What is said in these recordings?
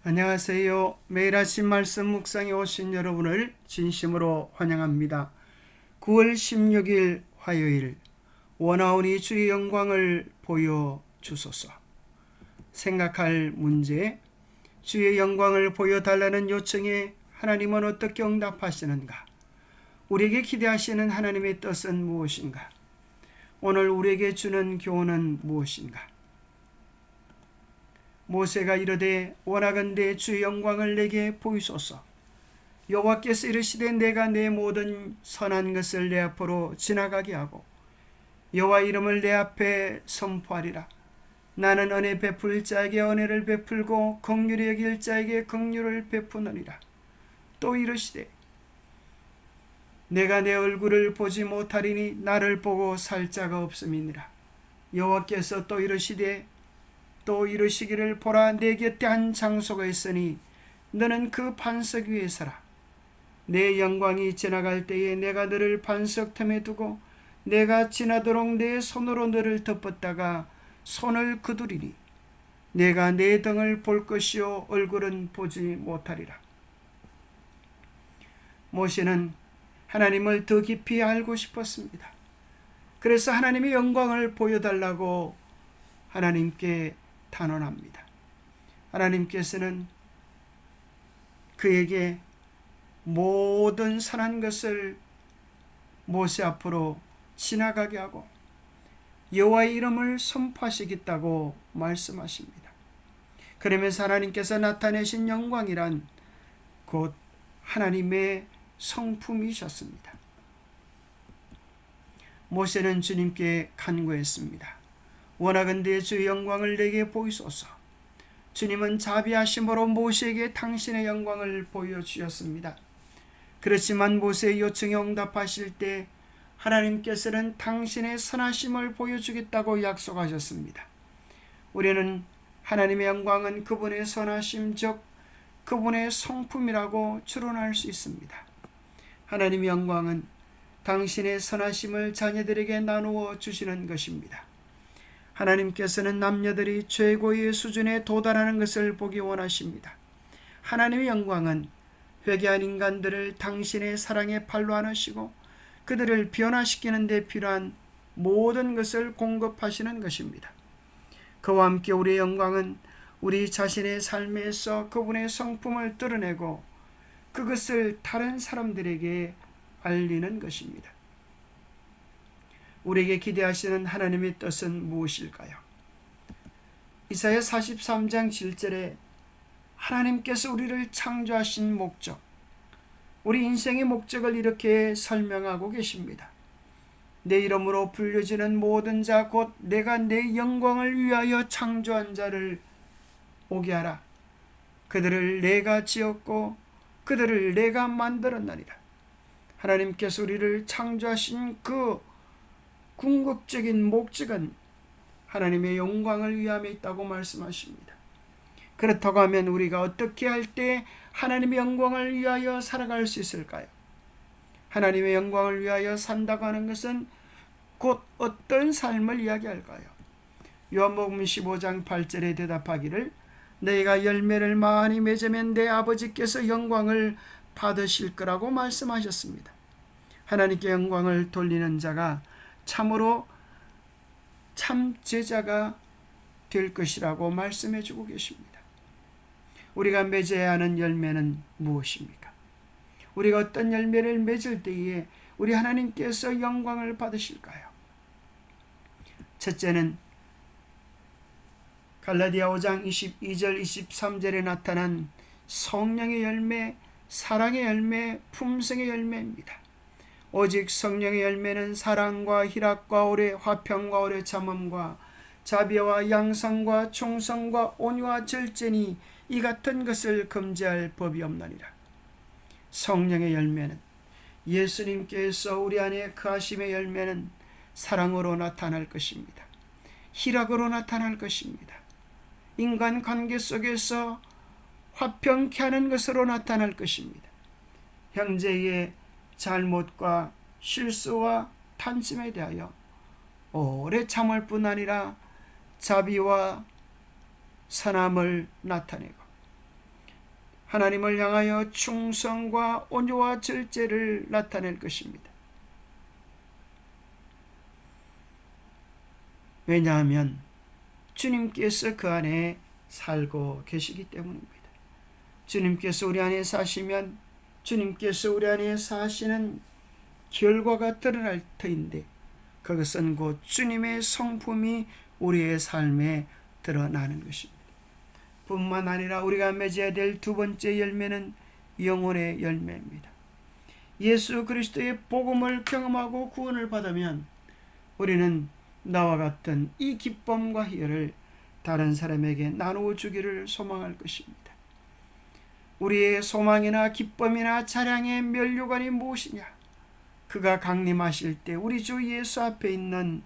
안녕하세요. 매일 아침 말씀 묵상에 오신 여러분을 진심으로 환영합니다. 9월 16일 화요일, 원하오니 주의 영광을 보여주소서. 생각할 문제, 주의 영광을 보여달라는 요청에 하나님은 어떻게 응답하시는가? 우리에게 기대하시는 하나님의 뜻은 무엇인가? 오늘 우리에게 주는 교훈은 무엇인가? 모세가 이르되 원하건대 주의 영광을 내게 보이소서. 여호와께서 이르시되 내가 내 모든 선한 것을 내 앞으로 지나가게 하고 여호와 이름을 내 앞에 선포하리라. 나는 은혜 베풀 자에게 은혜를 베풀고 긍휼히 여길 자에게 긍휼을 베푸느니라. 또 이르시되 내가 내 얼굴을 보지 못하리니 나를 보고 살 자가 없음이니라. 여호와께서 또 이르시기를 보라, 내 곁에 한 장소가 있으니 너는 그 반석 위에 서라. 내 영광이 지나갈 때에 내가 너를 반석 틈에 두고 내가 지나도록 내 손으로 너를 덮었다가 손을 그두리니 내가 내 등을 볼 것이요 얼굴은 보지 못하리라. 모세는 하나님을 더 깊이 알고 싶었습니다. 그래서 하나님의 영광을 보여달라고 하나님께 단언합니다. 하나님께서는 그에게 모든 선한 것을 모세 앞으로 지나가게 하고 여호와의 이름을 선포하시겠다고 말씀하십니다. 그러면서 하나님께서 나타내신 영광이란 곧 하나님의 성품이셨습니다. 모세는 주님께 간구했습니다. 원하건대 주의 영광을 내게 보이소서. 주님은 자비하심으로 모세에게 당신의 영광을 보여주셨습니다. 그렇지만 모세의 요청에 응답하실 때 하나님께서는 당신의 선하심을 보여주겠다고 약속하셨습니다. 우리는 하나님의 영광은 그분의 선하심, 즉 그분의 성품이라고 추론할 수 있습니다. 하나님의 영광은 당신의 선하심을 자녀들에게 나누어 주시는 것입니다. 하나님께서는 남녀들이 최고의 수준에 도달하는 것을 보기 원하십니다. 하나님의 영광은 회개한 인간들을 당신의 사랑의 팔로 안으시고 그들을 변화시키는 데 필요한 모든 것을 공급하시는 것입니다. 그와 함께 우리의 영광은 우리 자신의 삶에서 그분의 성품을 드러내고 그것을 다른 사람들에게 알리는 것입니다. 우리에게 기대하시는 하나님의 뜻은 무엇일까요? 이사야 43장 7절에 하나님께서 우리를 창조하신 목적, 우리 인생의 목적을 이렇게 설명하고 계십니다. 내 이름으로 불려지는 모든 자 곧 내가 내 영광을 위하여 창조한 자를 오게 하라. 그들을 내가 지었고 그들을 내가 만들었나니라. 하나님께서 우리를 창조하신 그 궁극적인 목적은 하나님의 영광을 위함에 있다고 말씀하십니다. 그렇다고 하면 우리가 어떻게 할 때 하나님의 영광을 위하여 살아갈 수 있을까요? 하나님의 영광을 위하여 산다고 하는 것은 곧 어떤 삶을 이야기할까요? 요한복음 15장 8절에 대답하기를 너희가 열매를 많이 맺으면 내 아버지께서 영광을 받으실 거라고 말씀하셨습니다. 하나님께 영광을 돌리는 자가 참으로 참 제자가 될 것이라고 말씀해 주고 계십니다. 우리가 맺어야 하는 열매는 무엇입니까? 우리가 어떤 열매를 맺을 때에 우리 하나님께서 영광을 받으실까요? 첫째는 갈라디아 5장 22절 23절에 나타난 성령의 열매, 사랑의 열매, 품성의 열매입니다. 오직 성령의 열매는 사랑과 희락과 오래, 화평과 오래 참음과 자비와 양성과 충성과 온유와 절제니 이 같은 것을 금지할 법이 없나니라. 성령의 열매는 예수님께서 우리 안에 거하심의 열매는 사랑으로 나타날 것입니다. 희락으로 나타날 것입니다. 인간관계 속에서 화평케 하는 것으로 나타날 것입니다. 형제의 잘못과 실수와 탄심에 대하여 오래 참을 뿐 아니라 자비와 선함을 나타내고 하나님을 향하여 충성과 온유와 절제를 나타낼 것입니다. 왜냐하면 주님께서 그 안에 살고 계시기 때문입니다. 주님께서 우리 안에 사시면 주님께서 우리 안에 사시는 결과가 드러날 터인데, 그것은 곧 주님의 성품이 우리의 삶에 드러나는 것입니다. 뿐만 아니라 우리가 맺어야 될 두 번째 열매는 영혼의 열매입니다. 예수 그리스도의 복음을 경험하고 구원을 받으면 우리는 나와 같은 이 기쁨과 희열을 다른 사람에게 나누어 주기를 소망할 것입니다. 우리의 소망이나 기쁨이나 자랑의 면류관이 무엇이냐? 그가 강림하실 때 우리 주 예수 앞에 있는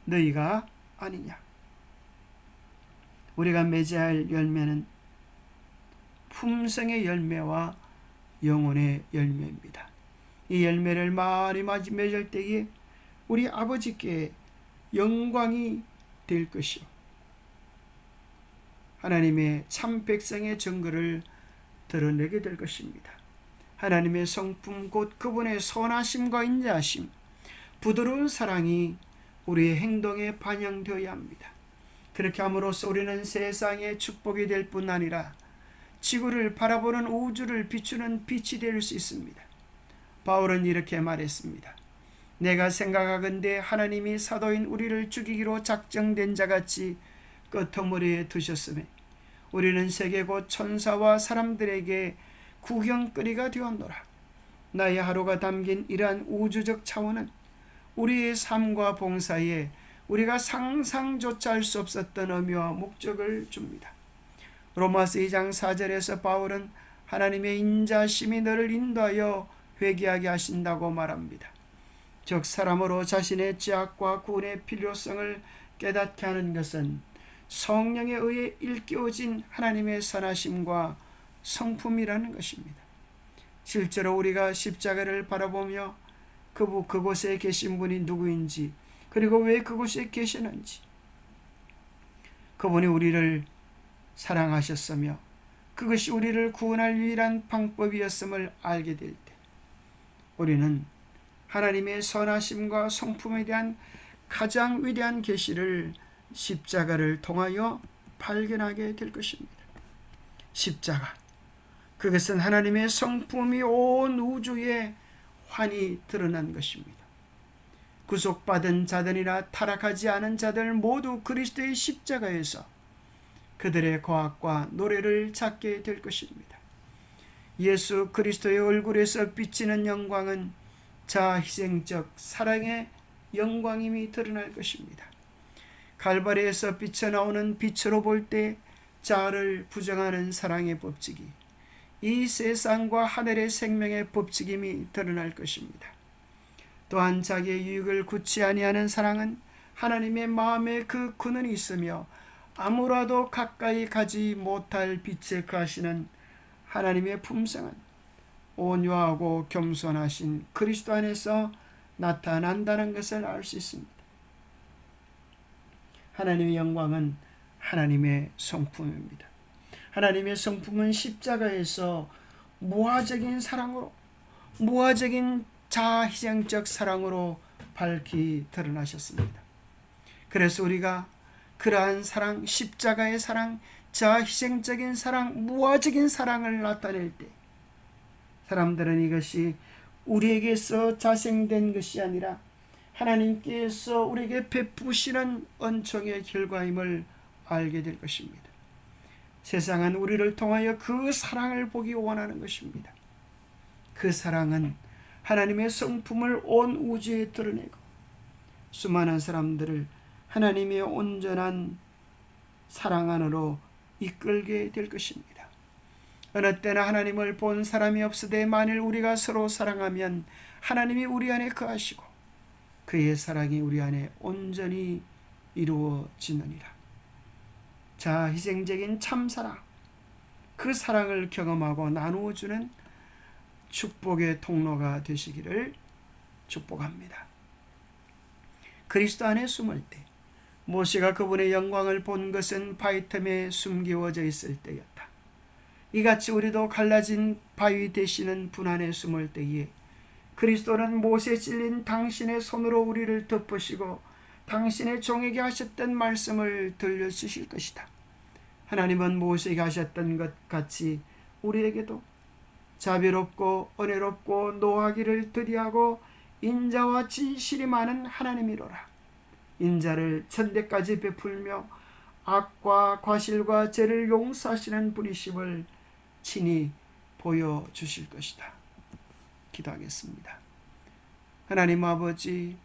너희가 아니냐? 우리가 맺어야 할 열매는 품성의 열매와 영혼의 열매입니다. 이 열매를 많이 맺을 때에 우리 아버지께 영광이 될 것이요, 하나님의 참 백성의 증거를 드러내게 될 것입니다. 하나님의 성품 곧 그분의 선하심과 인자하심, 부드러운 사랑이 우리의 행동에 반영되어야 합니다. 그렇게 함으로써 우리는 세상의 축복이 될 뿐 아니라 지구를 바라보는 우주를 비추는 빛이 될 수 있습니다. 바울은 이렇게 말했습니다. 내가 생각하건대 하나님이 사도인 우리를 죽이기로 작정된 자같이 끄트머리에 두셨으며 우리는 세계 곧 천사와 사람들에게 구경거리가 되었노라. 나의 하루가 담긴 이러한 우주적 차원은 우리의 삶과 봉사에 우리가 상상조차 할 수 없었던 의미와 목적을 줍니다. 로마서 2장 4절에서 바울은 하나님의 인자심이 너를 인도하여 회개하게 하신다고 말합니다. 즉 사람으로 자신의 죄악과 구원의 필요성을 깨닫게 하는 것은 성령에 의해 일깨워진 하나님의 선하심과 성품이라는 것입니다. 실제로 우리가 십자가를 바라보며 그곳에 계신 분이 누구인지, 그리고 왜 그곳에 계시는지, 그분이 우리를 사랑하셨으며 그것이 우리를 구원할 유일한 방법이었음을 알게 될 때, 우리는 하나님의 선하심과 성품에 대한 가장 위대한 계시를 십자가를 통하여 발견하게 될 것입니다. 십자가, 그것은 하나님의 성품이 온 우주에 환히 드러난 것입니다. 구속받은 자들이나 타락하지 않은 자들 모두 그리스도의 십자가에서 그들의 거학과 노래를 찾게 될 것입니다. 예수 그리스도의 얼굴에서 비치는 영광은 자희생적 사랑의 영광임이 드러날 것입니다. 갈바리에서 비쳐나오는 빛으로 볼 때 자아를 부정하는 사랑의 법칙이 이 세상과 하늘의 생명의 법칙임이 드러날 것입니다. 또한 자기의 유익을 굳이 아니하는 사랑은 하나님의 마음에 그 근원이 있으며 아무라도 가까이 가지 못할 빛에 거하시는 하나님의 품성은 온유하고 겸손하신 그리스도 안에서 나타난다는 것을 알 수 있습니다. 하나님의 영광은 하나님의 성품입니다. 하나님의 성품은 십자가에서 무화적인 사랑으로, 무화적인 자희생적 사랑으로 밝히 드러나셨습니다. 그래서 우리가 그러한 사랑, 십자가의 사랑, 자희생적인 사랑, 무화적인 사랑을 나타낼 때 사람들은 이것이 우리에게서 자생된 것이 아니라 하나님께서 우리에게 베푸시는 은총의 결과임을 알게 될 것입니다. 세상은 우리를 통하여 그 사랑을 보기 원하는 것입니다. 그 사랑은 하나님의 성품을 온 우주에 드러내고 수많은 사람들을 하나님의 온전한 사랑 안으로 이끌게 될 것입니다. 어느 때나 하나님을 본 사람이 없으되 만일 우리가 서로 사랑하면 하나님이 우리 안에 거하시고 그의 사랑이 우리 안에 온전히 이루어지느니라. 자, 희생적인 참사랑, 그 사랑을 경험하고 나누어주는 축복의 통로가 되시기를 축복합니다. 그리스도 안에 숨을 때 모세가 그분의 영광을 본 것은 바위 틈에 숨기워져 있을 때였다. 이같이 우리도 갈라진 바위 되시는 분 안에 숨을 때에 그리스도는 못에 찔린 당신의 손으로 우리를 덮으시고 당신의 종에게 하셨던 말씀을 들려주실 것이다. 하나님은 모세에게 하셨던 것 같이 우리에게도 자비롭고 은혜롭고 노하기를 더디하고 인자와 진실이 많은 하나님이로라. 인자를 천대까지 베풀며 악과 과실과 죄를 용서하시는 분이심을 친히 보여주실 것이다. 기도하겠습니다. 하나님 아버지,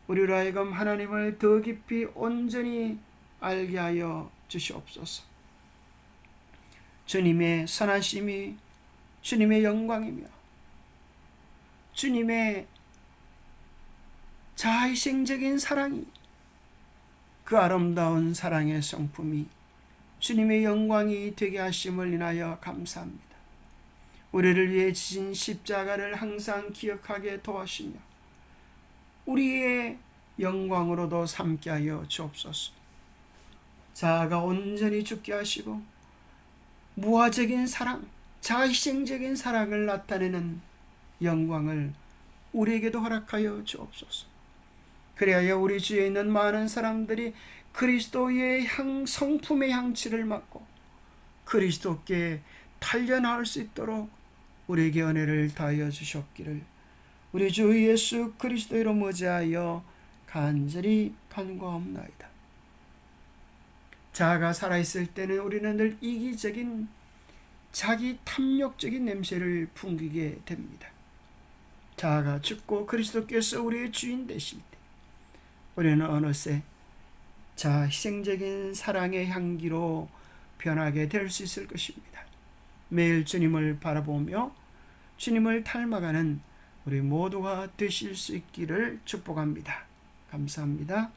우리로 하여금 하나님을 더 깊이 온전히 알게 하여 주시옵소서. 주님의 선하심이 주님의 영광이며 주님의 자희생적인 사랑이, 그 아름다운 사랑의 성품이 주님의 영광이 되게 하심을 인하여 감사합니다. 우리를 위해 지신 십자가를 항상 기억하게 도와주시며 우리의 영광으로도 삼게 하여 주옵소서. 자아가 온전히 죽게 하시고 무화적인 사랑, 자희생적인 사랑을 나타내는 영광을 우리에게도 허락하여 주옵소서. 그래야 우리 주위에 있는 많은 사람들이 그리스도의 성품의 향취를 맡고 그리스도께 단련할 수 있도록 우리에게 은혜를 다하여 주셨기를 우리 주 예수 그리스도로 머지하여 간절히 간구하옵나이다. 자아가 살아있을 때는 우리는 늘 이기적인 자기 탐욕적인 냄새를 풍기게 됩니다. 자아가 죽고 그리스도께서 우리의 주인 되실 때 우리는 어느새 희생적인 사랑의 향기로 변하게 될 수 있을 것입니다. 매일 주님을 바라보며 주님을 닮아가는 우리 모두가 되실 수 있기를 축복합니다. 감사합니다.